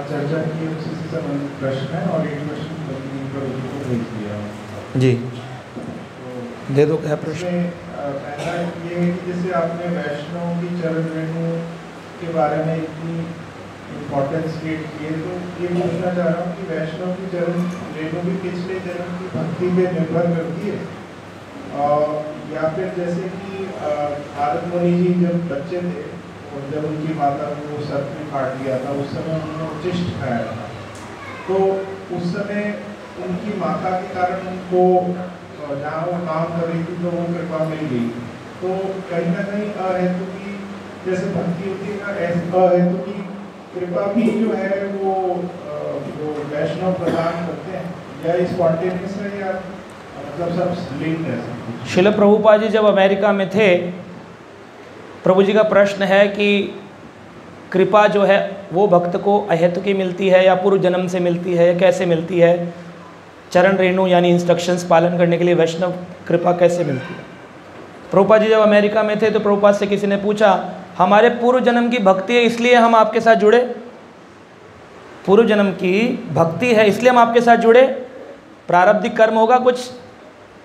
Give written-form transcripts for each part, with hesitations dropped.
चर्चा की उसी से संबंधित प्रश्न है और एक प्रश्न पत्नी पर उसको भेज दिया जी। तो दे दो क्या प्रश्न। पहला ये है कि जैसे आपने वैष्णव की चरण रेणु के बारे में इतनी इम्पोर्टेंस क्रिएट की है, तो ये पूछना चाह रहा हूँ कि वैष्णव की चरण रेणु भी पिछले जन्म की भक्ति पे निर्भर करती है, या फिर जैसे कि नारद मुनि जी जब बच्चे थे और जब उनकी माता को सर्प ने काट लिया था, उस समय उन्होंने उच्चिष्ट खाया था, तो उस समय उनकी माता के कारण उनको जहाँ वो काम कर रही थी तो वो कृपा मिल गई। तो कहीं ना कहीं अहेतु की जैसे भक्ति होती है ना, अहेतु की कृपा भी जो है वो वैष्णव प्रदान करते हैं, या स्पॉन्टेनियस है या मतलब सब लिंक है। शिल प्रभुपाद जी जब अमेरिका में थे, प्रभु जी का प्रश्न है कि कृपा जो है वो भक्त को अहेतु की मिलती है या पूर्व जन्म से मिलती है, कैसे मिलती है। चरण रेणु यानी इंस्ट्रक्शंस पालन करने के लिए वैष्णव कृपा कैसे मिलती है। प्रभुपाद जी जब अमेरिका में थे तो प्रभुपाद से किसी ने पूछा, हमारे पूर्व जन्म की भक्ति है इसलिए हम आपके साथ जुड़े, पूर्व जन्म की भक्ति है इसलिए हम आपके साथ जुड़े, प्रारब्धिक कर्म होगा कुछ,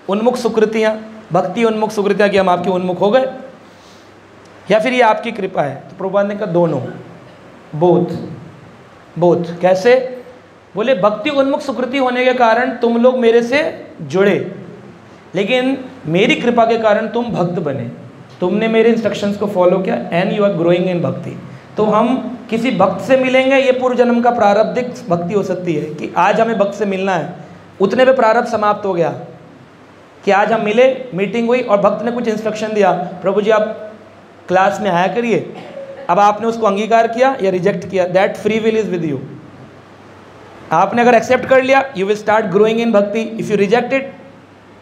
उन्मुख सुकृतियाँ, भक्ति उन्मुख सुकृतियाँ कि हम आपके उन्मुख हो गए, या फिर ये आपकी कृपा है। तो प्रभुपाद ने कहा दोनों, बोथ। कैसे? बोले भक्ति उन्मुख सुकृति होने के कारण तुम लोग मेरे से जुड़े, लेकिन मेरी कृपा के कारण तुम भक्त बने, तुमने मेरे इंस्ट्रक्शंस को फॉलो किया and you are growing in bhakti. तो हम किसी भक्त से मिलेंगे, ये पूर्व जन्म का प्रारब्धिक भक्ति हो सकती है कि आज हमें भक्त से मिलना है, उतने पे प्रारब्ध समाप्त हो गया कि आज हम मिले, मीटिंग हुई और भक्त ने कुछ इंस्ट्रक्शन दिया, प्रभु जी आप क्लास में आया करिए, अब आपने उसको अंगीकार किया या रिजेक्ट किया, that free will is with you. आपने अगर एक्सेप्ट कर लिया you will start growing in भक्ति, इफ यू रिजेक्ट इट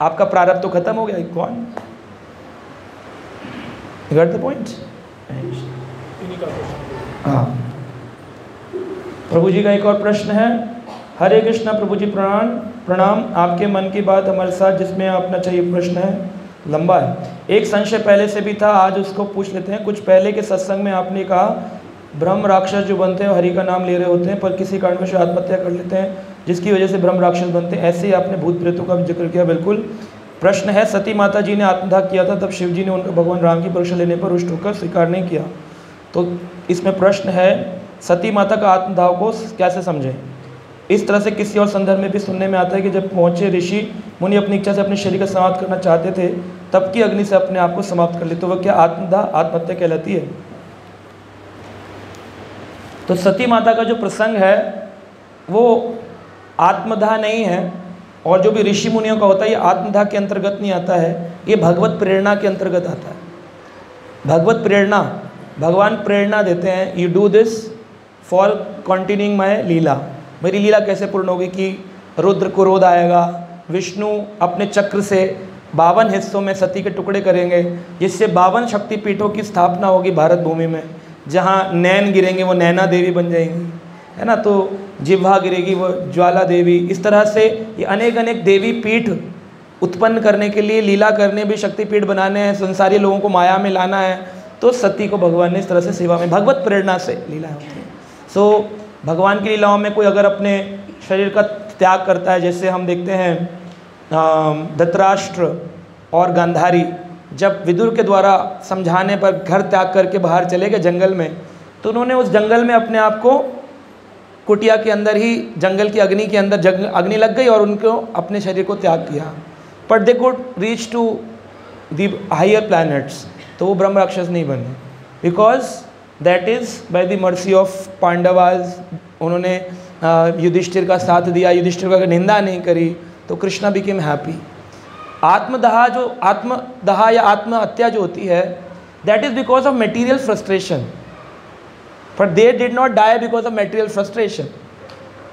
आपका प्रारब्ध तो खत्म हो गया, कौन गॉट द पॉइंट। हाँ, प्रभु जी का एक और प्रश्न है। हरे कृष्णा प्रभु जी, प्रणाम। आपके मन की बात हमारे साथ जिसमें अपना चाहिए प्रश्न है, लंबा है, एक संशय पहले से भी था, आज उसको पूछ लेते हैं। कुछ पहले के सत्संग में आपने कहा ब्रह्म राक्षस जो बनते हैं हरि का नाम ले रहे होते हैं पर किसी कारण से आत्महत्या कर लेते हैं जिसकी वजह से ब्रह्म राक्षस बनते हैं, ऐसे ही आपने भूत प्रेतों का जिक्र किया। बिल्कुल। प्रश्न है, सती माता जी ने आत्मदाह किया था, तब शिव जी ने उनका भगवान राम की परीक्षा लेने पर रुष्ट होकर स्वीकार नहीं किया। तो इसमें प्रश्न है सती माता का आत्मदाह को कैसे समझें। इस तरह से किसी और संदर्भ में भी सुनने में आता है कि जब पहुँचे ऋषि मुनि अपनी इच्छा से अपने शरीर का समाप्त करना चाहते थे तब की अग्नि से अपने आप को समाप्त कर ले, तो वह क्या आत्मदाह आत्महत्या कहलाती है। तो सती माता का जो प्रसंग है वो आत्मदाह नहीं है, और जो भी ऋषि मुनियों का होता है ये आत्मदाह के अंतर्गत नहीं आता है, ये भगवत प्रेरणा के अंतर्गत आता है। भगवत प्रेरणा, भगवान प्रेरणा देते हैं, you do this for continuing my lila, मेरी लीला कैसे पूर्ण होगी कि रुद्र को क्रोध आएगा, विष्णु अपने चक्र से 52 हिस्सों में सती के टुकड़े करेंगे जिससे 52 शक्तिपीठों की स्थापना होगी भारत भूमि में, जहाँ नैन गिरेंगे वो नैना देवी बन जाएंगी, है ना, तो जिह्वा गिरेगी वो ज्वाला देवी। इस तरह से ये अनेक अनेक देवी पीठ उत्पन्न करने के लिए, लीला करने भी शक्तिपीठ बनाने हैं, संसारी लोगों को माया में लाना है, तो सती को भगवान ने इस तरह से सेवा में भगवत प्रेरणा से लीला होती है। सो भगवान की लीलाओं में कोई अगर अपने शरीर का त्याग करता है, जैसे हम देखते हैं धृतराष्ट्र और गांधारी जब विदुर के द्वारा समझाने पर घर त्याग करके बाहर चले गए जंगल में, तो उन्होंने उस जंगल में अपने आप को कुटिया के अंदर ही जंगल की अग्नि के अंदर अग्नि लग गई और उनको अपने शरीर को त्याग किया, but they could reach to the higher planets, तो वो ब्रह्म राक्षस नहीं बने, because that is by the mercy of Pandavas. उन्होंने युधिष्ठिर का साथ दिया, युधिष्ठिर का निंदा नहीं करी, तो कृष्णा बिकेम हैप्पी। आत्मदाह या आत्महत्या जो होती है that is because of material frustration, but they did not die because of material frustration.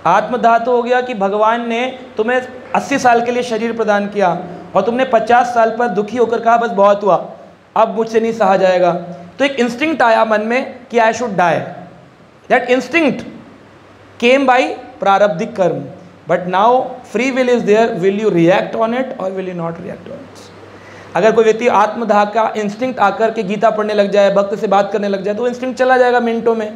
आत्मदाह तो हो गया कि भगवान ने तुम्हें 80 साल के लिए शरीर प्रदान किया और तुमने 50 साल पर दुखी होकर कहा बस बहुत हुआ, अब मुझसे नहीं सहा जाएगा, तो एक इंस्टिंक्ट आया मन में कि I should die. That instinct came by prarabdhik karma, but now free will is there, will you react on it और will you not react on it. अगर कोई व्यक्ति आत्मदाह का इंस्टिंक्ट आकर के गीता पढ़ने लग जाए, भक्त से बात करने लग जाए, तो इंस्टिंक्ट चला जाएगा मिनटों में।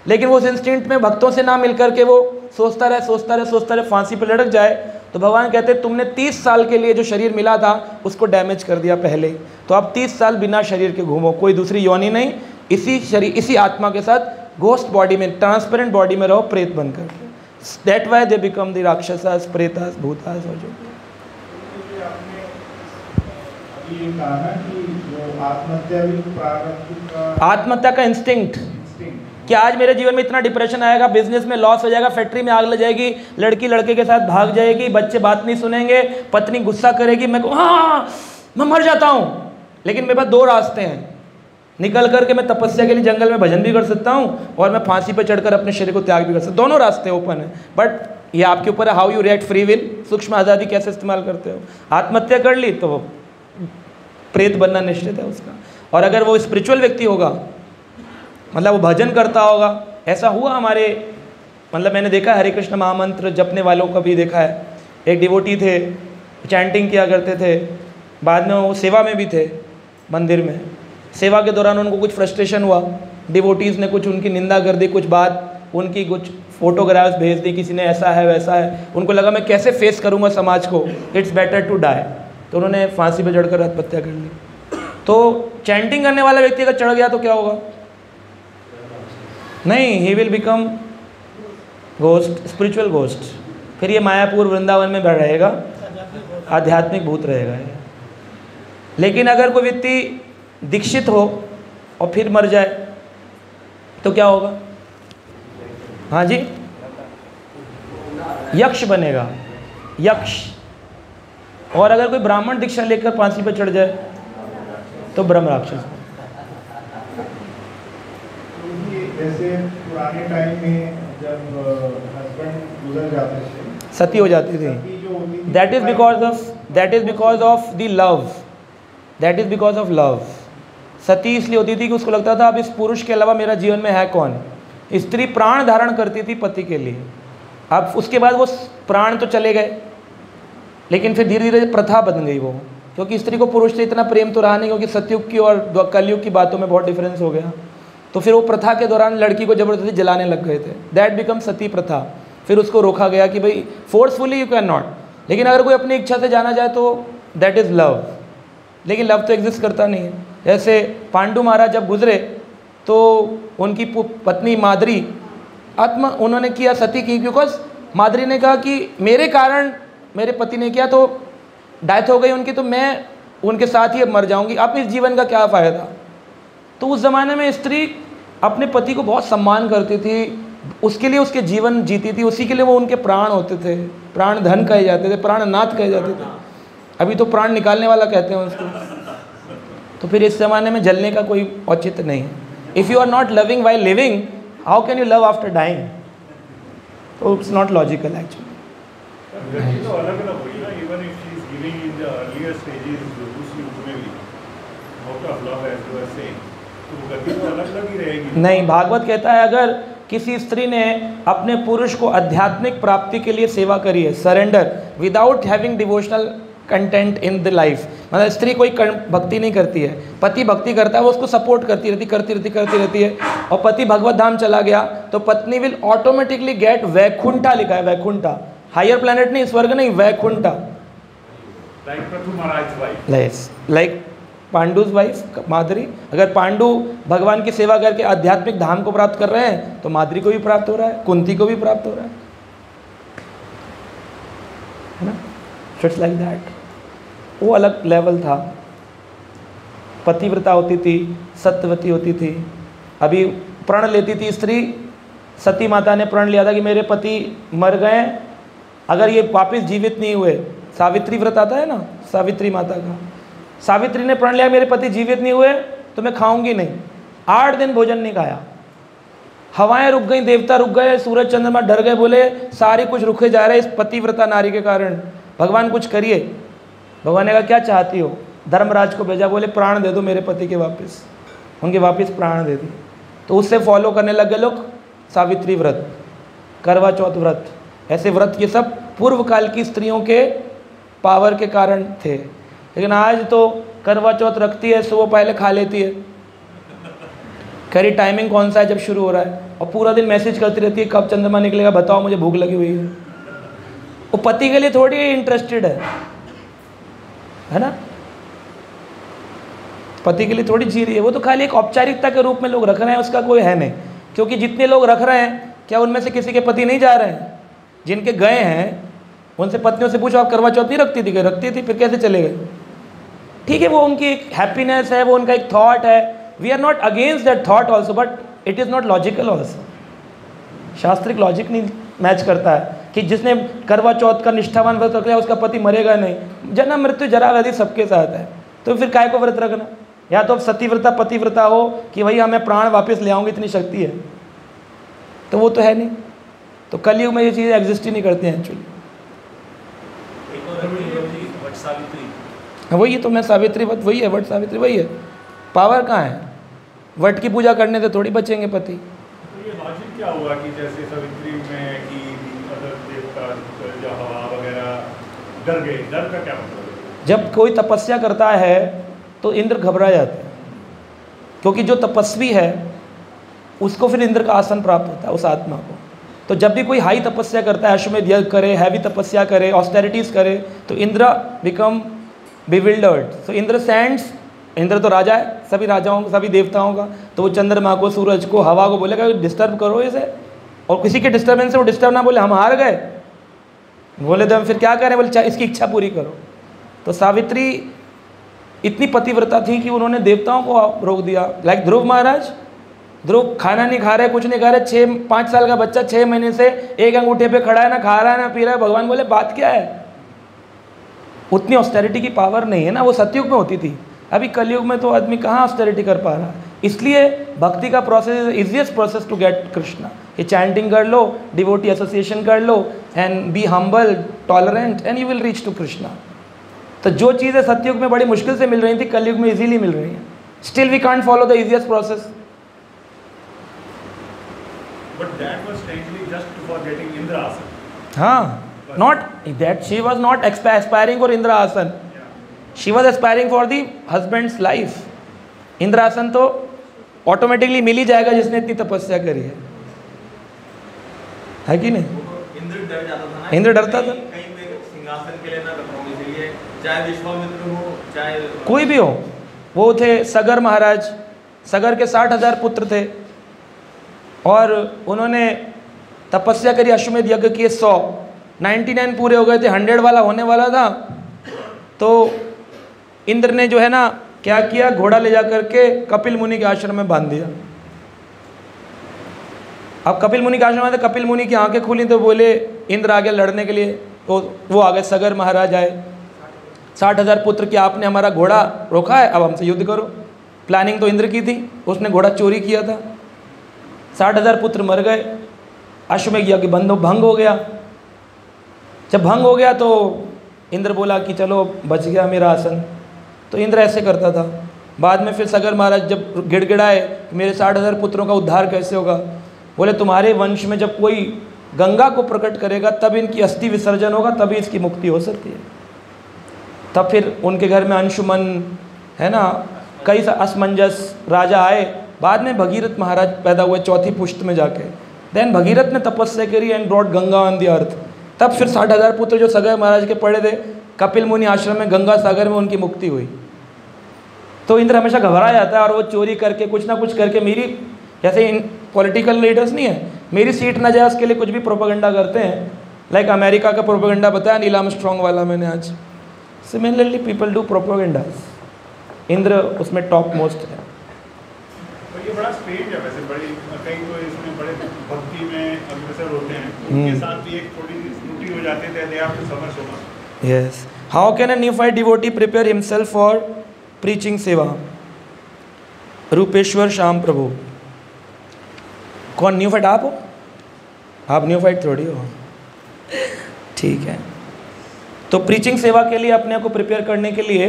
लेकिन वो उस इंस्टिंक्ट में भक्तों से ना मिल करके वो सोचता रहे फांसी पर लटक जाए, तो भगवान कहते हैं तुमने 30 साल के लिए जो शरीर मिला था उसको डैमेज कर दिया पहले, तो अब 30 साल बिना शरीर के घूमो, कोई दूसरी योनि नहीं, इसी शरीर इसी आत्मा के साथ घोस्ट बॉडी में, ट्रांसपेरेंट बॉडी में रहो, प्रेत बन करके। That why they become the rakshasas, pretas, bhutas और जो ये कहा ना कि जो आत्महत्या भी प्रारब्ध का, आत्महत्या का इंस्टिंक्ट कि आज मेरे जीवन में इतना डिप्रेशन आएगा, बिजनेस में लॉस हो जाएगा, फैक्ट्री में आग लग जाएगी, लड़की लड़के के साथ भाग जाएगी, बच्चे बात नहीं सुनेंगे, पत्नी गुस्सा करेगी, मैं हाँ मैं मर जाता हूँ। लेकिन मेरे पास 2 रास्ते हैं, निकल करके मैं तपस्या के लिए जंगल में भजन भी कर सकता हूँ और मैं फांसी पर चढ़कर अपने शरीर को त्याग भी कर सकता हूँ। दोनों रास्ते ओपन है, बट ये आपके ऊपर है how you react, free will, सूक्ष्म आज़ादी कैसे इस्तेमाल करते हो। आत्महत्या कर ली तो प्रेत बनना निश्चित है उसका। और अगर वो स्पिरिचुअल व्यक्ति होगा, मतलब वो भजन करता होगा, ऐसा हुआ हमारे, मतलब मैंने देखा हरे कृष्ण महामंत्र जपने वालों का भी देखा है। एक डिवोटी थे, चैंटिंग किया करते थे, बाद में वो सेवा में भी थे मंदिर में। सेवा के दौरान उनको कुछ फ्रस्ट्रेशन हुआ, डिवोटीज़ ने कुछ उनकी निंदा कर दी, कुछ बात उनकी कुछ फोटोग्राफ्स भेज दी, किसी ने ऐसा है वैसा है, उनको लगा मैं कैसे फेस करूँगा समाज को, इट्स बेटर टू डाई, तो उन्होंने फांसी पर चढ़कर आत्महत्या कर ली। तो चैंटिंग करने वाला व्यक्ति अगर चढ़ गया तो क्या होगा? नहीं, he will become ghost, spiritual ghost. फिर ये मायापुर वृंदावन में बढ़ रहेगा, आध्यात्मिक भूत रहेगा ये। लेकिन अगर कोई व्यक्ति दीक्षित हो और फिर मर जाए तो क्या होगा? हाँ जी, यक्ष बनेगा, यक्ष। और अगर कोई ब्राह्मण दीक्षा लेकर फांसी पर चढ़ जाए तो ब्रह्म राक्षस। जैसे पुराने टाइम में जब हस्बैंड गुजर जाते थे, सती हो जाती थी, that is because of the love, that is because of love. Sati इसलिए होती थी कि उसको लगता था अब इस पुरुष के अलावा मेरा जीवन में है कौन। स्त्री प्राण धारण करती थी पति के लिए, अब उसके बाद वो प्राण तो चले गए, लेकिन फिर धीरे धीरे प्रथा बन गई वो, क्योंकि स्त्री को पुरुष से इतना प्रेम तो रहा नहीं, क्योंकि सतयुग की और कलयुग की बातों में बहुत डिफरेंस हो गया। तो फिर वो प्रथा के दौरान लड़की को जबरदस्ती जलाने लग गए थे, दैट बिकम सती प्रथा। फिर उसको रोका गया कि भाई फोर्सफुली यू कैन नॉट, लेकिन अगर कोई अपनी इच्छा से जाना जाए तो दैट इज़ लव। लेकिन लव तो एग्जिस्ट करता नहीं है। जैसे पांडु महाराज जब गुजरे तो उनकी पत्नी माद्री उन्होंने किया सती की, बिकॉज माद्री ने कहा कि मेरे कारण मेरे पति ने किया तो डेथ हो गई उनकी, तो मैं उनके साथ ही अब मर जाऊंगी, अब इस जीवन का क्या फ़ायदा। तो उस ज़माने में स्त्री अपने पति को बहुत सम्मान करती थी, उसके लिए उसके जीवन जीती थी, उसी के लिए वो उनके प्राण होते थे, प्राण धन कहे जाते थे, प्राणनाथ कहे जाते थे। अभी तो प्राण निकालने वाला कहते हैं उसको। तो फिर इस ज़माने में जलने का कोई औचित्य नहीं है। If you are not loving while living, how can you love after dying? तो इट्स नॉट लॉजिकल एक्चुअली। नहीं, भागवत कहता है अगर किसी स्त्री ने अपने पुरुष को आध्यात्मिक प्राप्ति के लिए सेवा करी है, surrender without having devotional content in the life, मतलब स्त्री कोई भक्ति नहीं करती है, पति भक्ति करता है, वो उसको सपोर्ट करती रहती है, और पति भगवत धाम चला गया तो पत्नी विल ऑटोमेटिकली गेट वैकुंठा, लिखा है वैकुंठा, हायर प्लैनेट नहीं, स्वर्ग नहीं, वैकुंठा। लाइक पांडुज वाइफ माद्री, अगर पांडु भगवान की सेवा करके आध्यात्मिक धाम को प्राप्त कर रहे हैं तो माद्री को भी प्राप्त हो रहा है, कुंती को भी प्राप्त हो रहा है ना। It's like that. वो अलग लेवल था। पतिव्रता होती थी, सत्यवती होती थी। अभी प्रण लेती थी स्त्री, सती माता ने प्रण लिया था कि मेरे पति मर गए, अगर ये वापस जीवित नहीं हुए, सावित्री व्रत आता है ना सावित्री माता का, सावित्री ने प्रण लिया मेरे पति जीवित नहीं हुए तो मैं खाऊंगी नहीं। 8 दिन भोजन नहीं खाया, हवाएं रुक गई, देवता रुक गए, सूरज चंद्रमा डर गए, बोले सारे कुछ रुके जा रहे इस पतिव्रता नारी के कारण, भगवान कुछ करिए। भगवान ने कहा क्या चाहती हो? धर्मराज को भेजा, बोले प्राण दे दो मेरे पति के वापस, उनके वापस प्राण दे दी। तो उससे फॉलो करने लग गए लोग सावित्री व्रत, करवा चौथ व्रत, ऐसे व्रत ये सब पूर्व काल की स्त्रियों के पावर के कारण थे। लेकिन आज तो करवा चौथ रखती है, सुबह पहले खा लेती है, खरी टाइमिंग कौन सा है जब शुरू हो रहा है, और पूरा दिन मैसेज करती रहती है कब चंद्रमा निकलेगा, बताओ मुझे भूख लगी हुई है। वो पति के लिए थोड़ी इंटरेस्टेड है ना, पति के लिए थोड़ी जी रही है। वो तो खाली एक औपचारिकता के रूप में लोग रख रहे हैं, उसका कोई है नहीं। क्योंकि जितने लोग रख रहे हैं, क्या उनमें से किसी के पति नहीं जा रहे हैं? जिनके गए हैं उनसे पत्नियों से पूछो, आप करवा चौथ नहीं रखती थी? रखती थी, फिर कैसे चले गए? ठीक है, वो उनकी एक हैप्पीनेस है, वो उनका एक थॉट है। We are not against that thought also, but it is not logical also. शास्त्रिक लॉजिक नहीं मैच करता है कि जिसने करवा चौथ का निष्ठावान व्रत रख लिया उसका पति मरेगा नहीं। जन्म मृत्यु जरा व्याधि सबके साथ है, तो फिर काय को व्रत रखना? या तो अब सतीव्रता पतिव्रता हो कि भाई हमें प्राण वापस ले आऊँगी, इतनी शक्ति है, तो वो तो है नहीं। तो कलयुग में ये चीज़ें एग्जिस्ट ही नहीं करती हैं एक्चुअली। वही तो मैं सावित्री वट वही है, वट सावित्री वही है। पावर कहाँ है? वट की पूजा करने से थोड़ी बचेंगे पति। तो ये लॉजिक क्या हुआ कि जैसे सावित्री में कि अदर देवता जो हवा वगैरह डर गए, डर का क्या मतलब है? जब कोई तपस्या करता है तो इंद्र घबरा जाते हैं, क्योंकि जो तपस्वी है उसको फिर इंद्र का आसन प्राप्त होता है, उस आत्मा को। तो जब भी कोई हाई तपस्या करता है, अश्वमेध यज्ञ करे, हैवी तपस्या करे, ऑस्टेरिटीज़ करे, तो इंद्र बिकम बिविल्डर्ड। सो इंद्र सेंड्स, इंद्र तो राजा है सभी राजाओं सभी देवताओं का, तो वो चंद्रमा को, सूरज को, हवा को बोलेगा डिस्टर्ब करो इसे, और किसी के डिस्टर्बेंस से वो डिस्टर्ब ना बोले हम हार गए, बोले तो हम फिर क्या करें, बोले इसकी इच्छा पूरी करो। तो सावित्री इतनी पतिव्रता थी कि उन्होंने देवताओं को रोक दिया। लाइक ध्रुव महाराज, ध्रुव खाना नहीं खा रहे, कुछ नहीं खा रहे, 5 साल का बच्चा 6 महीने से एक अंगूठे पे खड़ा है, ना खा रहा है ना पी रहा है। भगवान बोले बात क्या है? उतनी ऑस्टेरिटी की पावर नहीं है ना, वो सतयुग में होती थी। अभी कलयुग में तो आदमी कहाँ ऑस्टेरिटी कर पा रहा है। इसलिए भक्ति का process is easiest process to get Krishna. ये चैंटिंग कर लो, डिवोटी एसोसिएशन कर लो, and be humble, tolerant, and you will reach to Krishna. तो जो चीज़ें सतयुग में बड़ी मुश्किल से मिल रही थी, कलयुग में इजीली मिल रही हैं। Still we can't follow the easiest process. But that was strangely just for getting Indra Asan. हाँ, not that she was not aspiring for Indra Asan. She was aspiring for the husband's life. Indra आसन तो automatically मिल ही जाएगा जिसने इतनी तपस्या करी है कि नहीं? इंद्र डर जाता था ना, इंद्र डरता था, कहीं मैं सिंहासन के लिए ना करूँ, इसलिए चाहे विश्वामित्र हो चाहे कोई भी हो। वो थे सगर महाराज, सगर के 60,000 पुत्र थे, और उन्होंने तपस्या करी, अश्वमेध यज्ञ किए 100, 99 पूरे हो गए थे, 100 वाला होने वाला था। तो इंद्र ने जो है ना क्या किया, घोड़ा ले जा करके कपिल मुनि के आश्रम में बांध दिया। अब कपिल मुनि के आश्रम में थे, कपिल मुनि की आंखें खुली तो बोले इंद्र आ गया लड़ने के लिए। तो वो आ गए, सगर महाराज आए, 60,000 पुत्र की आपने हमारा घोड़ा रोका है, अब हमसे युद्ध करो। प्लानिंग तो इंद्र की थी, उसने घोड़ा चोरी किया था, 60,000 पुत्र मर गए, अश्वमेध यज्ञ भंग हो गया। जब भंग हो गया तो इंद्र बोला कि चलो बच गया मेरा आसन। तो इंद्र ऐसे करता था। बाद में फिर सगर महाराज जब गिड़गिड़ाए मेरे 60,000 पुत्रों का उद्धार कैसे होगा, बोले तुम्हारे वंश में जब कोई गंगा को प्रकट करेगा तब इनकी अस्थि विसर्जन होगा, तभी इसकी मुक्ति हो सकती है। तब फिर उनके घर में अंशुमन है ना, कई असमंजस राजा आए। बाद में भगीरथ महाराज पैदा हुए चौथी पुश्त में जाके। देन भगीरथ ने तपस्या करी and brought Ganga on the earth. तब फिर 60,000 पुत्र जो सगर महाराज के पड़े थे कपिल मुनि आश्रम में गंगा सागर में उनकी मुक्ति हुई। तो इंद्र हमेशा घबरा जाता है और वो चोरी करके कुछ ना कुछ करके, मेरी जैसे इन पॉलिटिकल लीडर्स नहीं है, मेरी सीट ना जाए उसके लिए कुछ भी प्रोपेगेंडा करते हैं। लाइक अमेरिका का प्रोपेगेंडा बताया नील आर्मस्ट्रांग वाला मैंने आज। Similarly people do propaganda, Indra उसमें टॉप मोस्ट है। तो ये बड़ा स्ट्रेंज है वैसे, बड़ी कई तो इसमें बड़े भक्ति में अग्रसर होते हैं, उनके साथ भी एक थोड़ी त्रुटि हो जाती है, they have to suffer so much. Yes, how can a neophyte devotee prepare himself for preaching seva? Rupeshwar Shyam प्रभु। कौन न्यूफाइड? आप हो? आप न्यूफाइड थोड़ी हो, ठीक है। तो प्रीचिंग सेवा के लिए अपने को प्रिपेयर करने के लिए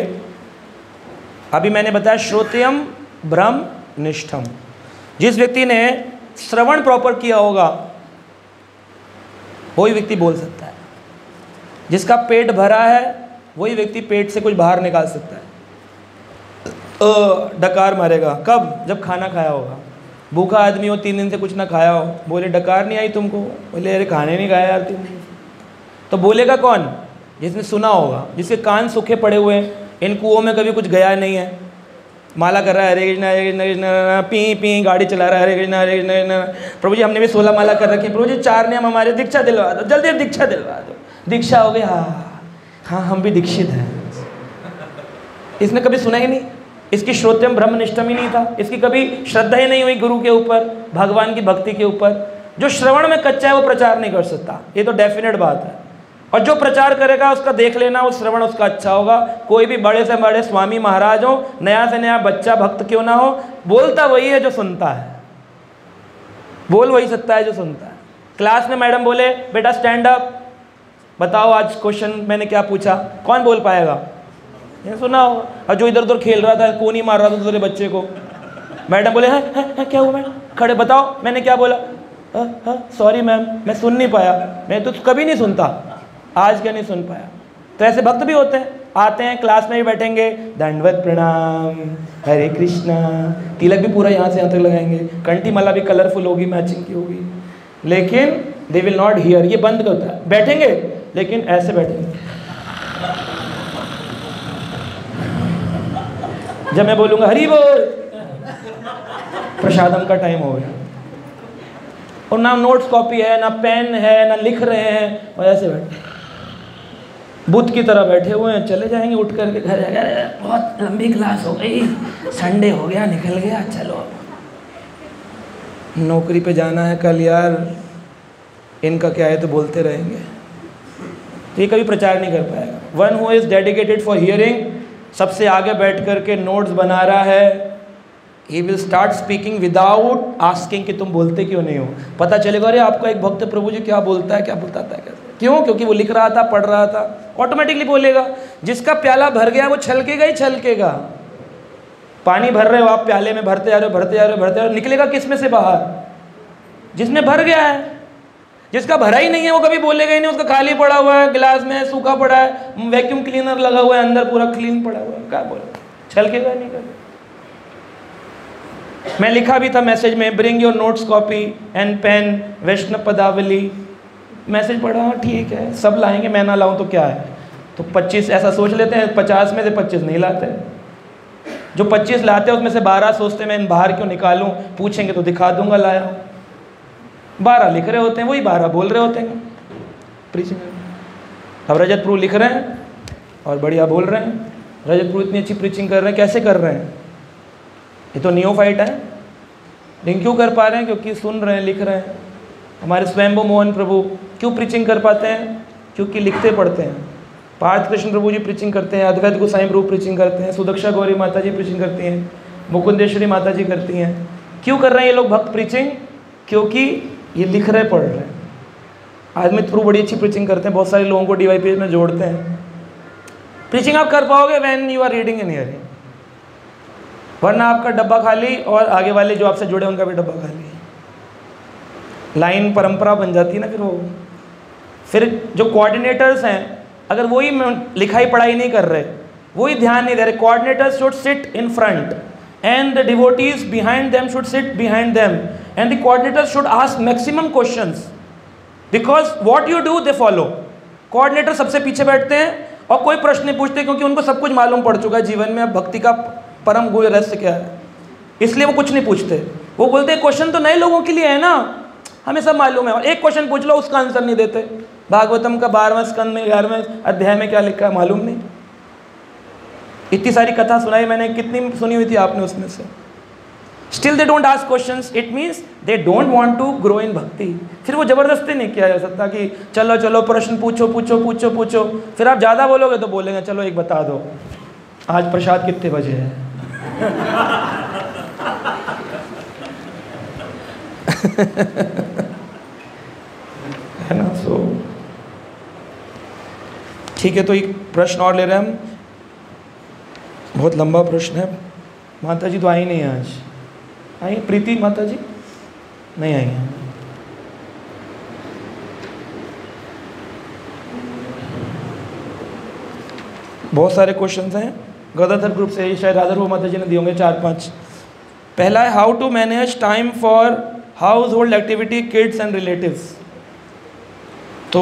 अभी मैंने बताया श्रोत्यम ब्रह्म निष्ठम। जिस व्यक्ति ने श्रवण प्रॉपर किया होगा वही व्यक्ति बोल सकता है। जिसका पेट भरा है वही व्यक्ति पेट से कुछ बाहर निकाल सकता है। डकार मारेगा कब? जब खाना खाया होगा। भूखा आदमी हो, 3 दिन से कुछ ना खाया हो, बोले डकार नहीं आई तुमको, बोले अरे खाने नहीं खाया यार 3 दिन। तो बोलेगा कौन? जिसने सुना होगा, जिसके कान सूखे पड़े हुए हैं, इन कुओं में कभी कुछ गया नहीं है, माला कर रहा है हरे कृष्णा हरे कृष्णा कृष्णा, पी पी गाड़ी चला रहा है हरे कृष्णा हरे कृष्णा कृष्णा। प्रभु जी हमने भी 16 माला कर रखी है, प्रभु जी 4 नियम हमारे, दीक्षा दिलवा दो, जल्दी दीक्षा दिलवा दो। दीक्षा हो गई, हाँ हाँ हम भी दीक्षित हैं। इसने कभी सुना ही नहीं, इसकी श्रोत्यम ब्रह्मनिष्ठम ही नहीं था, इसकी कभी श्रद्धा ही नहीं हुई गुरु के ऊपर, भगवान की भक्ति के ऊपर। जो श्रवण में कच्चा है वो प्रचार नहीं कर सकता, ये तो डेफिनेट बात है। और जो प्रचार करेगा उसका देख लेना, वो श्रवण उसका अच्छा होगा। कोई भी बड़े से बड़े स्वामी महाराज हो, नया से नया बच्चा भक्त क्यों ना हो, बोलता वही है जो सुनता है, बोल वही सकता है जो सुनता है। क्लास में मैडम बोले बेटा स्टैंड अप, बताओ आज क्वेश्चन मैंने क्या पूछा, कौन बोल पाएगा? ये सुना होगा। और जो इधर उधर खेल रहा था, कौन ही मार रहा था दूसरे बच्चे को, मैडम बोले है क्या हुआ मैडम, खड़े बताओ मैंने क्या बोला, सॉरी मैम मैं सुन नहीं पाया, मैं तो कभी नहीं सुनता, आज क्या नहीं सुन पाया। तो ऐसे भक्त भी होते हैं, आते हैं क्लास में भी बैठेंगे, दंडवत प्रणाम हरे कृष्णा, तिलक भी पूरा यहाँ से यहाँ तक लगाएंगे, कंठी माला भी कलरफुल होगी, मैचिंग की होगी, लेकिन दे विल नॉट हियर। ये बंद होता है, बैठेंगे लेकिन ऐसे बैठेंगे। जब मैं बोलूँगा हरि बोल, प्रसादम का टाइम हो गया, और ना नोट्स कॉपी है, ना पेन है, ना लिख रहे हैं, और ऐसे बैठे बुद्ध की तरह बैठे हुए हैं। चले जाएंगे उठ करके घर, बहुत लंबी क्लास हो गई, संडे हो गया निकल गया, चलो नौकरी पे जाना है कल यार, इनका क्या है तो बोलते रहेंगे। तो ये कभी प्रचार नहीं कर पाएगा। One who is dedicated for hearing, सबसे आगे बैठ करके नोट्स बना रहा है, he will start speaking without asking कि तुम बोलते क्यों नहीं हो। पता चलेगा अरे आपका एक भक्त प्रभु जी क्या बोलता है, क्या बताता है, कैसे, क्यों? क्योंकि वो लिख रहा था, पढ़ रहा था, ऑटोमेटिकली बोलेगा। जिसका प्याला भर गया वो छलकेगा ही छलकेगा। पानी भर रहे हो आप, प्याले में भरते जा रहे हो, भरते जा रहे हो, भरते जा रहे हो, निकलेगा किस में से बाहर? जिसमें भर गया है। जिसका भरा ही नहीं है वो कभी बोलेगा ही नहीं, उसका खाली पड़ा हुआ है, गिलास में सूखा पड़ा है, वैक्यूम क्लीनर लगा हुआ है, अंदर पूरा क्लीन पड़ा हुआ है, क्या बोलेगा? छलकेगा नहीं कभी। मैं लिखा भी था मैसेज में, bring your notes copy and pen, Vaishnav Padavali. Message पढ़ा, ठीक है, सब लाएंगे, मैं ना लाऊं तो क्या है। तो 25 ऐसा सोच लेते हैं, 50 में से 25 नहीं लाते। जो 25 लाते हैं उसमें से 12 सोचते हैं मैं इन बाहर क्यों निकालूं, पूछेंगे तो दिखा दूंगा लाया हूं। 12 लिख रहे होते हैं, वही 12 बोल रहे होते हैं प्रीचिंग। अब रजत प्रभु लिख रहे हैं और बढ़िया बोल रहे हैं। रजत प्रभु इतनी अच्छी प्रीचिंग कर रहे हैं, कैसे कर रहे हैं? ये तो नियोफाइट है, लेकिन क्यों कर पा रहे हैं? क्योंकि सुन रहे हैं, लिख रहे हैं। हमारे स्वयंभू मोहन प्रभु क्यों प्रीचिंग कर पाते हैं? क्योंकि लिखते पढ़ते हैं। पार्थ कृष्ण प्रभु जी प्रीचिंग करते हैं, अद्वैत गोसाई प्रभु प्रीचिंग करते हैं, सुदक्षा गौरी माता जी प्रीचिंग करती हैं, मुकुंदेश्वरी माता जी करती हैं। क्यों कर रहे हैं ये लोग भक्त प्रीचिंग? क्योंकि ये लिख रहे पढ़ रहे हैं। आदमी थ्रू बड़ी अच्छी प्रीचिंग करते हैं, बहुत सारे लोगों को DYPS में जोड़ते हैं। प्रीचिंग आप कर पाओगे when you are reading and hearing, वरना आपका डब्बा खाली और आगे वाले जो आपसे जुड़े उनका भी डब्बा खाली। लाइन परंपरा बन जाती है ना फिर जो कोऑर्डिनेटर्स हैं, अगर वही लिखाई पढ़ाई नहीं कर रहे, वही ध्यान नहीं दे रहे, coordinators should sit in front end the devotees behind them should seat behind them and the coordinators should ask maximum questions because what you do they follow. Coordinator सबसे पीछे बैठते हैं और कोई प्रश्न नहीं पूछते, क्योंकि उनको सब कुछ मालूम पड़ चुका है जीवन में भक्ति का परम गुह्य रहस्य क्या है, इसलिए वो कुछ नहीं पूछते। वो बोलते हैं क्वेश्चन तो नए लोगों के लिए है ना, हमें सब मालूम है, और एक क्वेश्चन पूछ लो उसका आंसर नहीं देते। भागवतम का 12वें स्कंद में 11वें अध्याय में क्या लिखा है मालूम नहीं। इतनी सारी कथा सुनाई मैंने, कितनी सुनी हुई थी आपने उसमें से। Still they don't ask questions, it means they don't want to grow in bhakti. फिर वो जबरदस्ती नहीं किया जा सकता कि चलो चलो प्रश्न पूछो पूछो पूछो पूछो। फिर आप ज़्यादा बोलोगे तो बोलेंगे चलो एक बता दो, आज प्रसाद कितने बजे है। है ना? सो ठीक है, तो एक प्रश्न और ले रहे हैं हम, बहुत लंबा प्रश्न है। माता जी तो आई नहीं आज, आई प्रीति माता जी नहीं आई हैं। बहुत सारे क्वेश्चंस हैं गदाधर ग्रुप से, शायद राधा माता जी ने दिए होंगे 4-5। पहला है how to manage time for household activity, kids and relatives. तो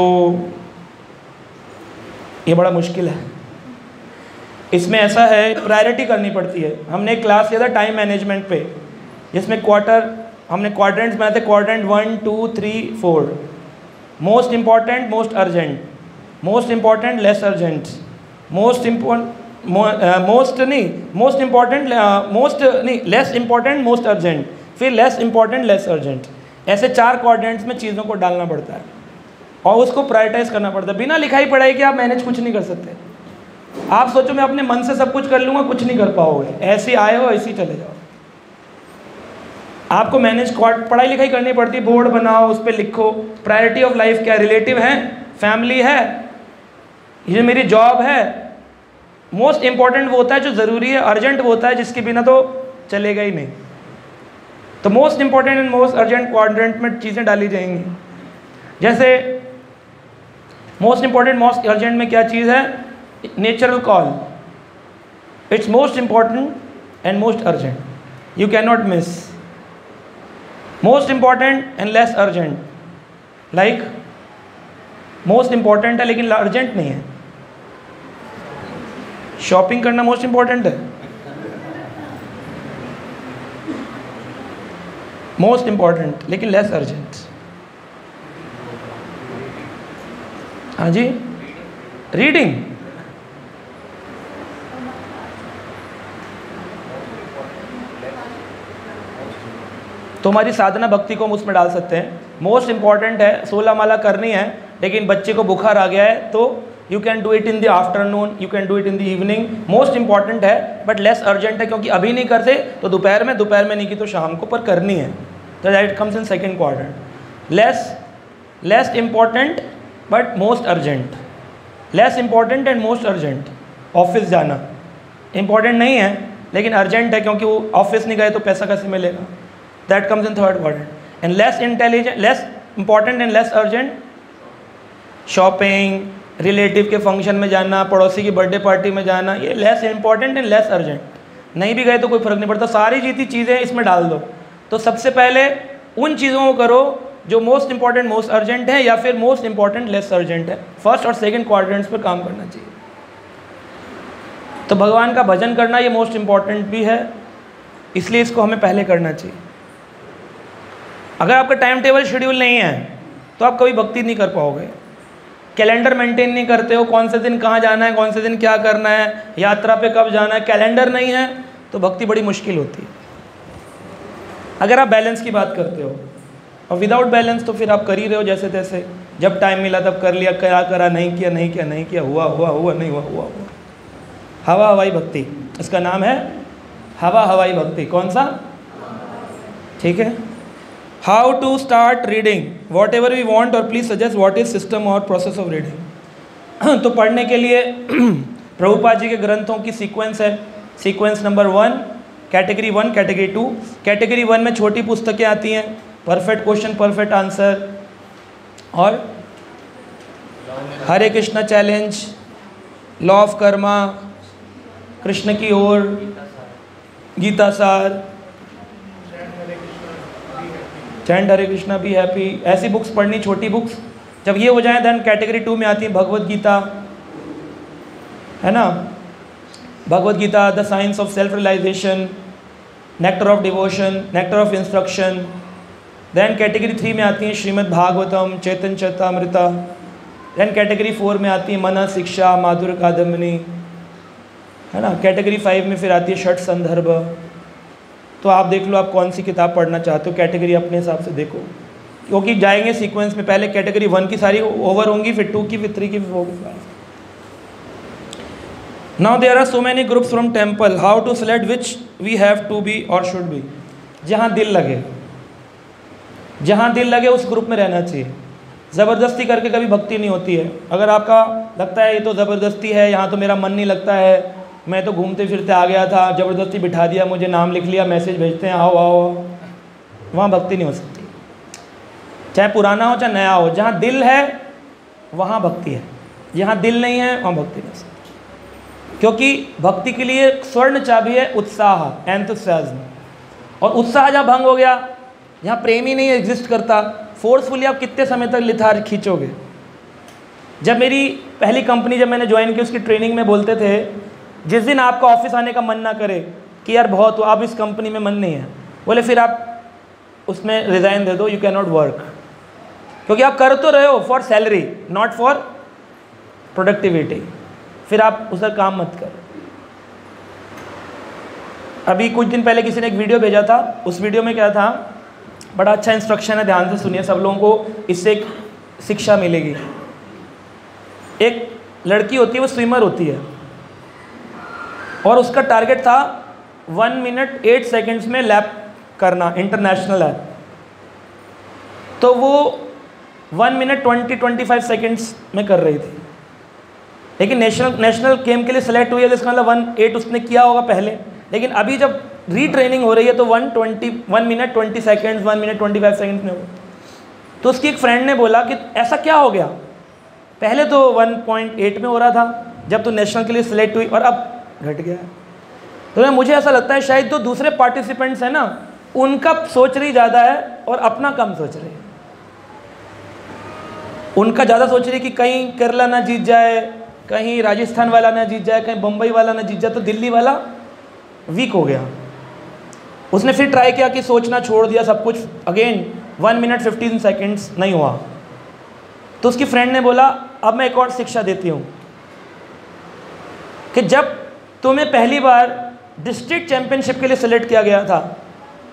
ये बड़ा मुश्किल है। इसमें ऐसा है, प्रायोरिटी करनी पड़ती है। हमने एक क्लास लिया था टाइम मैनेजमेंट पे, जिसमें हमने क्वाड्रेंट्स बनाए थे, quadrant 1 2 3 4। Most important, most urgent, most important, less urgent, less important, most urgent, फिर लेस इंपॉर्टेंट, लेस अर्जेंट। ऐसे 4 क्वाड्रेंट्स में चीज़ों को डालना पड़ता है और उसको प्रायोरिटाइज करना पड़ता है। बिना लिखाई पढ़ाई के आप मैनेज कुछ नहीं कर सकते। आप सोचो मैं अपने मन से सब कुछ कर लूँगा, कुछ नहीं कर पाओगे। ऐसे आए हो ऐसे ही चले जाओ। आपको मैनेज पढ़ाई लिखाई करनी पड़ती है, बोर्ड बनाओ, उस पर लिखो प्रायोरिटी ऑफ लाइफ क्या है, रिलेटिव है, फैमिली है, ये मेरी जॉब है। मोस्ट इंपॉर्टेंट वो होता है जो ज़रूरी है, अर्जेंट वो होता है जिसके बिना तो चलेगा ही नहीं। तो most important and most urgent quadrant में चीज़ें डाली जाएंगी। जैसे मोस्ट इंपॉर्टेंट मोस्ट अर्जेंट में क्या चीज़ है, natural call, it's most important and most urgent, you can not miss. Most important and less urgent, like most important है लेकिन अर्जेंट नहीं है। शॉपिंग करना मोस्ट इंपॉर्टेंट है, मोस्ट इंपॉर्टेंट लेकिन लेस अर्जेंट। हाँ जी, रीडिंग, तो हमारी साधना भक्ति को हम उसमें डाल सकते हैं। मोस्ट इंपॉर्टेंट है, 16 माला करनी है, लेकिन बच्चे को बुखार आ गया है तो you can do it in the afternoon, you can do it in the evening. Most important है बट लेस अर्जेंट है, क्योंकि अभी नहीं करते तो दोपहर में नहीं की तो शाम को, पर करनी है, तो that comes in second quadrant. Less important but most urgent, less important and most urgent. Office जाना इंपॉर्टेंट नहीं है लेकिन अर्जेंट है, क्योंकि वो ऑफिस नहीं गए तो पैसा कैसे मिलेगा, that comes in third quadrant. And less important and less urgent, shopping, relative के फंक्शन में जाना, पड़ोसी की बर्थडे पार्टी में जाना, ये less important and less urgent. नहीं भी गए तो कोई फर्क नहीं पड़ता, सारी जीती चीज़ें इसमें डाल दो। तो सबसे पहले उन चीज़ों को करो जो मोस्ट इंपॉर्टेंट मोस्ट अर्जेंट है, या फिर मोस्ट इंपॉर्टेंट लेस अर्जेंट है। फर्स्ट और सेकंड क्वाड्रेंट्स पर काम करना चाहिए। तो भगवान का भजन करना ये मोस्ट इंपॉर्टेंट भी है, इसलिए इसको हमें पहले करना चाहिए। अगर आपका टाइम टेबल शेड्यूल नहीं है तो आप कभी भक्ति नहीं कर पाओगे। कैलेंडर मेंटेन नहीं करते हो, कौन से दिन कहाँ जाना है, कौन से दिन क्या करना है, यात्रा पे कब जाना है, कैलेंडर नहीं है तो भक्ति बड़ी मुश्किल होती है। अगर आप बैलेंस की बात करते हो, और विदाउट बैलेंस तो फिर आप कर ही रहे हो जैसे तैसे, जब टाइम मिला तब कर लिया, क्या करा, नहीं किया नहीं किया नहीं किया, हुआ हुआ हुआ, नहीं हुआ हुआ हुआ। हवा हवाई भक्ति, इसका नाम है हवा हवाई भक्ति। कौन सा? ठीक है। How to start reading, whatever we want, और please suggest what is system और प्रोसेस ऑफ रीडिंग। तो पढ़ने के लिए प्रभुपाद जी के ग्रंथों की सीक्वेंस है। Sequence number 1 category 1, category 2। Category 1 में छोटी पुस्तकें आती हैं, परफेक्ट क्वेश्चन, परफेक्ट आंसर, और Hare Krishna challenge, law of karma, Krishna की ओर, Gita Saar, chant Hare Krishna be happy, ऐसी बुक्स पढ़नी, छोटी बुक्स। जब ये हो जाए देन कैटेगरी 2 में आती है भगवद गीता, है ना, Bhagavad Gita, the science of self realisation, nectar of devotion, nectar of instruction. Then category 3 में आती है श्रीमद् भागवतम, चैतन्य चरितामृता। देन कैटेगरी 4 में आती है मन शिक्षा, माधुर्य कादम्बिनी, है ना। कैटेगरी 5 में फिर आती है षट संदर्भ। तो आप देख लो आप कौन सी किताब पढ़ना चाहते हो, कैटेगरी अपने हिसाब से देखो, क्योंकि जाएंगे सीक्वेंस में। पहले कैटेगरी 1 की सारी ओवर होंगी, फिर 2 की, फिर 3 की, फिर 4 की। Now there are so many groups from temple, how to select which we have to be और शुड बी। जहाँ दिल लगे, जहाँ दिल लगे उस ग्रुप में रहना चाहिए। ज़बरदस्ती करके कभी भक्ति नहीं होती है। अगर आपका लगता है ये तो ज़बरदस्ती है, यहाँ तो मेरा मन नहीं लगता है, मैं तो घूमते फिरते आ गया था, ज़बरदस्ती बिठा दिया, मुझे नाम लिख लिया, मैसेज भेजते हैं आओ आओ, वहाँ भक्ति नहीं हो सकती। चाहे पुराना हो चाहे नया हो, जहाँ दिल है वहाँ भक्ति है, जहाँ दिल नहीं है वहाँ भक्ति नहीं हो सकती। क्योंकि भक्ति के लिए स्वर्ण चाबी है उत्साह, एंथुसियाज्म। और उत्साह जहाँ भंग हो गया, जहाँ प्रेम ही नहीं एग्जिस्ट करता, फोर्सफुली आप कितने समय तक लिथार खींचोगे? जब मेरी पहली कंपनी जब मैंने ज्वाइन की, उसकी ट्रेनिंग में बोलते थे जिस दिन आपका ऑफिस आने का मन ना करे कि यार बहुत हो, आप इस कंपनी में मन नहीं है, बोले फिर आप उसमें रिज़ाइन दे दो, यू कैन नॉट वर्क, क्योंकि आप कर तो रहे हो for salary, not for productivity, फिर आप उस पर काम मत करो। अभी कुछ दिन पहले किसी ने एक वीडियो भेजा था, उस वीडियो में क्या था, बड़ा अच्छा इंस्ट्रक्शन है, ध्यान से सुनिए, सब लोगों को इससे एक शिक्षा मिलेगी। एक लड़की होती है, वो स्विमर होती है, और उसका टारगेट था 1 मिनट 8 सेकेंड्स में लैप करना, इंटरनेशनल लैप। तो वो 1 मिनट 20-25 सेकेंड्स में कर रही थी, लेकिन नेशनल गेम के लिए सेलेक्ट हुई है, जिसका मतलब 1:08 उसने किया होगा पहले, लेकिन अभी जब रीट्रेनिंग हो रही है तो 1 मिनट 20 सेकेंड्स 1 मिनट 25 सेकेंड्स में हो। तो उसकी एक फ्रेंड ने बोला कि ऐसा क्या हो गया, पहले तो 1.8 में हो रहा था जब तो नेशनल के लिए सिलेक्ट हुई, और अब घट गया। तो मुझे ऐसा लगता है शायद जो दूसरे पार्टिसिपेंट्स हैं ना, उनका सोच रही ज़्यादा है और अपना कम सोच रही है। उनका ज़्यादा सोच रही है कि कहीं केरला ना जीत जाए, कहीं राजस्थान वाला ना जीत जाए, कहीं बम्बई वाला ना जीत जाए, तो दिल्ली वाला वीक हो गया। उसने फिर ट्राई किया कि सोचना छोड़ दिया सब कुछ, अगेन 1 मिनट 15 सेकेंड्स नहीं हुआ। तो उसकी फ्रेंड ने बोला अब मैं एक और शिक्षा देती हूँ कि जब तुम्हें पहली बार डिस्ट्रिक्ट चैंपियनशिप के लिए सिलेक्ट किया गया था,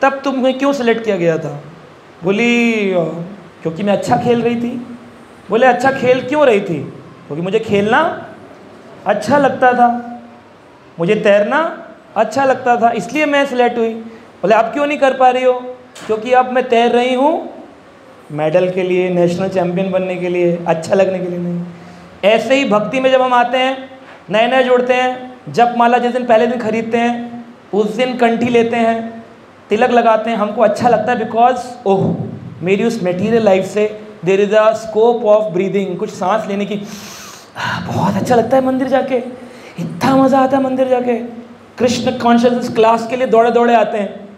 तब तुम्हें क्यों सिलेक्ट किया गया था? बोली क्योंकि मैं अच्छा खेल रही थी। बोले अच्छा खेल क्यों रही थी? क्योंकि मुझे खेलना अच्छा लगता था, मुझे तैरना अच्छा लगता था, इसलिए मैं सिलेक्ट हुई। बोले आप क्यों नहीं कर पा रही हो? क्योंकि अब मैं तैर रही हूँ मेडल के लिए, नेशनल चैंपियन बनने के लिए, अच्छा लगने के लिए नहीं। ऐसे ही भक्ति में जब हम आते हैं, नए नए जोड़ते हैं, जप माला जिस दिन पहले दिन खरीदते हैं, उस दिन कंठी लेते हैं, तिलक लगाते हैं, हमको अच्छा लगता है बिकॉज ओह मेरी उस मटेरियल लाइफ से there is a scope of breathing, कुछ सांस लेने की, बहुत अच्छा लगता है मंदिर जाके, इतना मज़ा आता है मंदिर जाके। कृष्ण कॉन्शियसनेस क्लास के लिए दौड़े दौड़े आते हैं,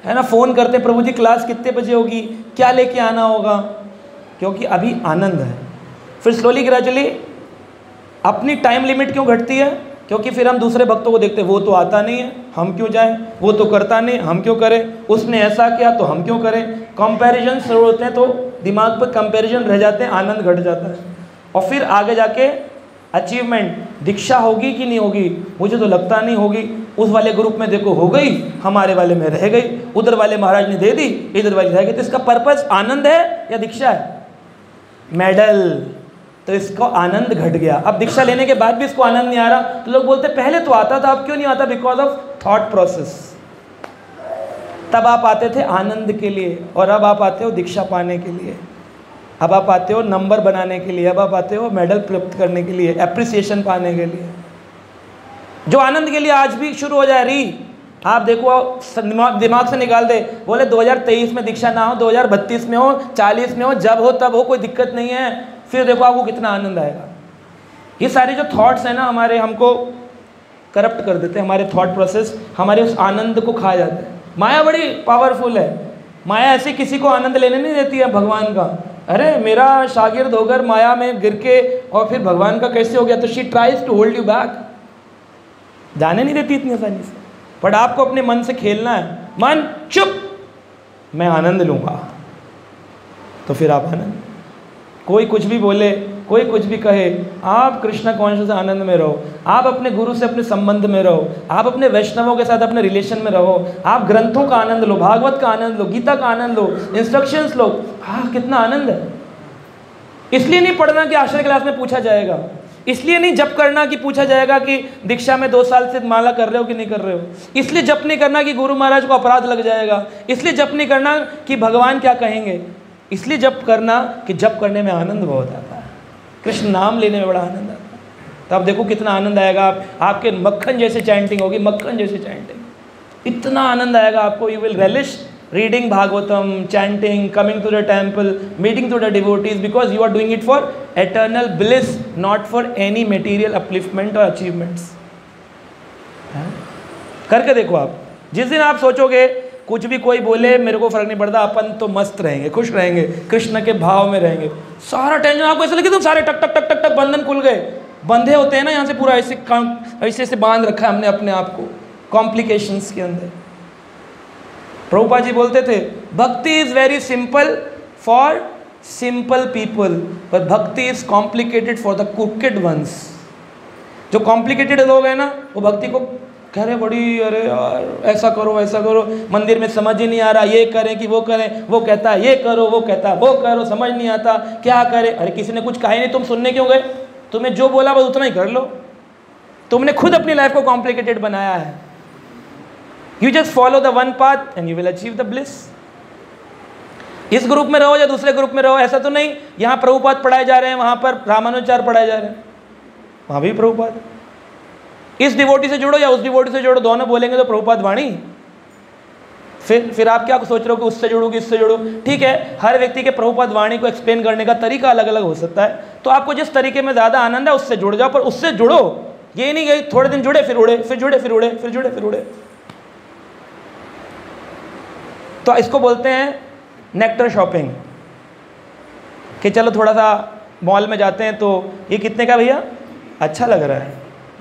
है ना, फ़ोन करते हैं प्रभु जी क्लास कितने बजे होगी, क्या लेके आना होगा, क्योंकि अभी आनंद है। फिर स्लोली ग्रेजुअली अपनी टाइम लिमिट क्यों घटती है? क्योंकि फिर हम दूसरे भक्तों को देखते हैं, वो तो आता नहीं है, हम क्यों जाएं, वो तो करता नहीं, हम क्यों करें, उसने ऐसा किया तो हम क्यों करें। कंपैरिजन शुरू होते हैं तो दिमाग पर कंपैरिजन रह जाते हैं, आनंद घट जाता है। और फिर आगे जाके अचीवमेंट, दीक्षा होगी कि नहीं होगी, मुझे तो लगता नहीं होगी, उस वाले ग्रुप में देखो हो गई, हमारे वाले में रह गई, उधर वाले महाराज ने दे दी, इधर वाले रह गई। तो इसका पर्पस आनंद है या दीक्षा है? मेडल। तो इसको आनंद घट गया। अब दीक्षा लेने के बाद भी इसको आनंद नहीं आ रहा, तो लोग बोलते पहले तो आता था, अब क्यों नहीं आता? Because of thought process. तब आप आते थे आनंद के लिए, और अब आप आते हो दीक्षा पाने के लिए, अब आप आते हो नंबर बनाने के लिए, अब आप आते हो मेडल प्राप्त करने के लिए, एप्रिसिएशन पाने के लिए। जो आनंद के लिए आज भी शुरू हो जाए री, आप देखो दिमाग से निकाल दे, बोले 2023 में दीक्षा ना हो, 2032 में हो, 40 में हो, जब हो तब हो, कोई दिक्कत नहीं है। फिर देखो आपको कितना आनंद आएगा। ये सारे जो थॉट्स हैं ना हमारे, हमको करप्ट कर देते हैं, हमारे थॉट प्रोसेस हमारे उस आनंद को खा जाते हैं। माया बड़ी पावरफुल है, माया ऐसे किसी को आनंद लेने नहीं देती है भगवान का। अरे मेरा शागिर्द होकर माया में गिर के और फिर भगवान का कैसे हो गया, तो she tries to hold you back, जाने नहीं देती इतनी आसानी से। बट आपको अपने मन से खेलना है, मन चुप, मैं आनंद लूँगा, तो फिर आप आनंद, कोई कुछ भी बोले, कोई कुछ भी कहे, आप कृष्ण कॉन्शियस आनंद में रहो, आप अपने गुरु से अपने संबंध में रहो, आप अपने वैष्णवों के साथ अपने रिलेशन में रहो, आप ग्रंथों का आनंद लो, भागवत का आनंद लो, गीता का आनंद लो, इंस्ट्रक्शंस लो। हाँ, कितना आनंद है। इसलिए नहीं पढ़ना कि आश्रय क्लास में पूछा जाएगा, इसलिए नहीं जप करना कि पूछा जाएगा कि दीक्षा में 2 साल से माला कर रहे हो कि नहीं कर रहे हो, इसलिए जप नहीं करना कि गुरु महाराज को अपराध लग जाएगा, इसलिए जप नहीं करना कि भगवान क्या कहेंगे, इसलिए जप करना कि जप करने में आनंद बहुत आता है, कृष्ण नाम लेने में बड़ा आनंद आता है। तो आप देखो कितना आनंद आएगा, आपके मक्खन जैसे चैंटिंग होगी, मक्खन जैसे चैंटिंग, इतना आनंद आएगा आपको। You will relish reading Bhagavatam, chanting, coming to the temple, meeting to the devotees, because you are doing it for eternal bliss, not for any material upliftment or achievements. करके देखो आप, जिस दिन आप सोचोगे कुछ भी कोई बोले मेरे को फर्क नहीं पड़ता, अपन तो मस्त रहेंगे, खुश रहेंगे, कृष्ण के भाव में रहेंगे। सारा टेंशन आपको ऐसा लगे तुम सारे टक टक टक टक टक बंधन खुल गए। बंधे होते हैं ना यहाँ से पूरा ऐसे ऐसे बांध रखा है हमने अपने आप को कॉम्प्लिकेशंस के अंदर। प्रभुपाद जी बोलते थे bhakti is very simple for simple people but bhakti is complicated for the crooked ones. जो कॉम्प्लिकेटेड लोग हैं ना वो भक्ति को कह रहे बड़ी, अरे यार ऐसा करो, मंदिर में समझ ही नहीं आ रहा, ये करें कि वो करें, वो कहता है ये करो, वो कहता है वो करो, समझ नहीं आता क्या करे। अरे किसी ने कुछ कहा ही नहीं, तुम सुनने क्यों गए? तुम्हें जो बोला बस उतना ही कर लो। तुमने खुद अपनी लाइफ को कॉम्प्लिकेटेड बनाया है। You just follow the one path and you will achieve the bliss. इस ग्रुप में रहो या दूसरे ग्रुप में रहो, ऐसा तो नहीं यहाँ प्रभुपाद पढ़ाए जा रहे हैं, वहाँ पर रामानुजाचार्य पढ़ाए जा रहे हैं, वहाँ भी प्रभुपाद। इस डिवोटी से जुड़ो या उस डिवोटी से जुड़ो, दोनों बोलेंगे तो प्रभुपाद वाणी। फिर आप क्या सोच रहे हो कि उससे जुड़ो कि इससे जुड़ो? ठीक है, हर व्यक्ति के प्रभुपाद वाणी को एक्सप्लेन करने का तरीका अलग अलग हो सकता है, तो आपको जिस तरीके में ज़्यादा आनंद है उससे जुड़ जाओ, पर उससे जुड़ो। ये नहीं कि थोड़े दिन जुड़े फिर उड़े, फिर जुड़े फिर उड़े, फिर जुड़े फिर उड़े। तो इसको बोलते हैं नेक्टर शॉपिंग, कि चलो थोड़ा सा मॉल में जाते हैं तो ये कितने का भैया, अच्छा लग रहा है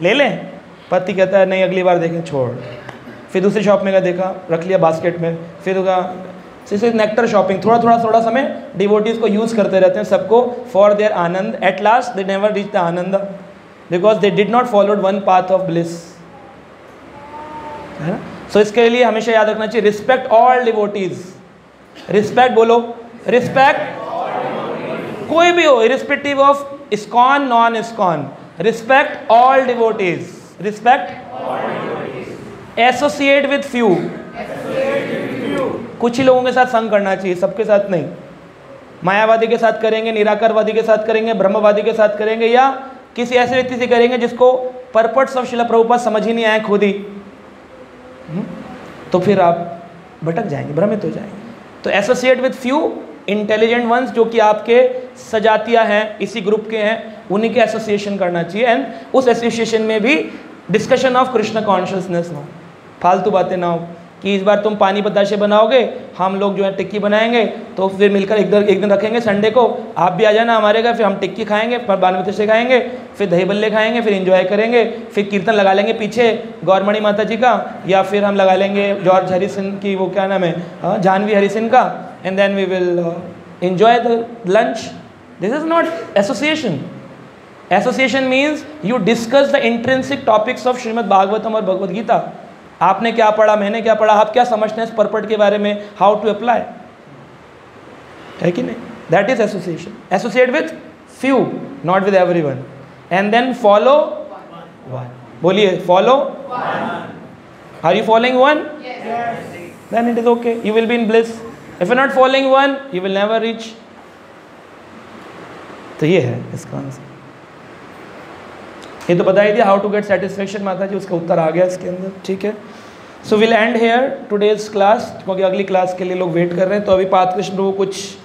ले लें। पति कहता है नहीं अगली बार देखें, छोड़। फिर दूसरी शॉप में का देखा, रख लिया बास्केट में, फिर होगा जैसे नेक्टर शॉपिंग। थोड़ा समय डिवोटीज को यूज़ करते रहते हैं सबको for their Anand. At last they never reach the Anand because they did not followed one path of bliss, है ना। सो इसके लिए हमेशा याद रखना चाहिए रिस्पेक्ट ऑल डिवोटीज। रिस्पेक्ट बोलो, रिस्पेक्ट कोई भी हो, irrespective of ISKCON non ISKCON, respect all devotees, respect associate with few. कुछ ही लोगों के साथ संग करना चाहिए, सबके साथ नहीं। मायावादी के साथ करेंगे, निराकारवादी के साथ करेंगे, ब्रह्मवादी के साथ करेंगे, या किसी ऐसे व्यक्ति से करेंगे जिसको परपट्स ऑफ श्रील प्रभुपाद समझ ही नहीं आए खुद ही, तो फिर आप भटक जाएंगे, भ्रमित हो जाएंगे। तो associate with few intelligent ones, जो कि आपके सजातिया हैं, इसी ग्रुप के हैं, उन्हीं के एसोसिएशन करना चाहिए। एंड उस एसोसिएशन में भी डिस्कशन ऑफ कृष्ण कॉन्शियसनेस हो, फालतू बातें ना हो कि इस बार तुम पानी बताशे बनाओगे, हम लोग जो है टिक्की बनाएंगे, तो फिर मिलकर एक दिन रखेंगे संडे को, आप भी आ जाना हमारे घर, फिर हम टिक्की खाएंगे, पानी बताशे खाएंगे, फिर दही बल्ले खाएंगे, फिर एंजॉय करेंगे, फिर कीर्तन लगा लेंगे पीछे गौरमणि माता जी का, या फिर हम लगा लेंगे जॉर्ज हरिसन की, वो क्या नाम है, जानवी हरिसन का, and then we will enjoy the lunch. This is not association. Association means you discuss the intrinsic topics of Shrimad Bhagavatam और भगवद गीता। आपने क्या पढ़ा, मैंने क्या पढ़ा, आप क्या समझते हैं इस पर्पट के बारे में, हाउ टू अप्लाई, है कि नहीं? That is association. Associate with few, not with everyone, and then follow one. बोलिए follow one. Are you following one? Then it is okay, you will be in bliss. If you're not following one, you will never reach. तो ये है इसका answer. ये तो बता ही दिया how to get satisfaction माता जी, उसका उत्तर आ गया इसके अंदर, ठीक है। So will end here today's class, क्योंकि अगली क्लास के लिए लोग वेट कर रहे हैं। तो अभी पाद कृष्ण को कुछ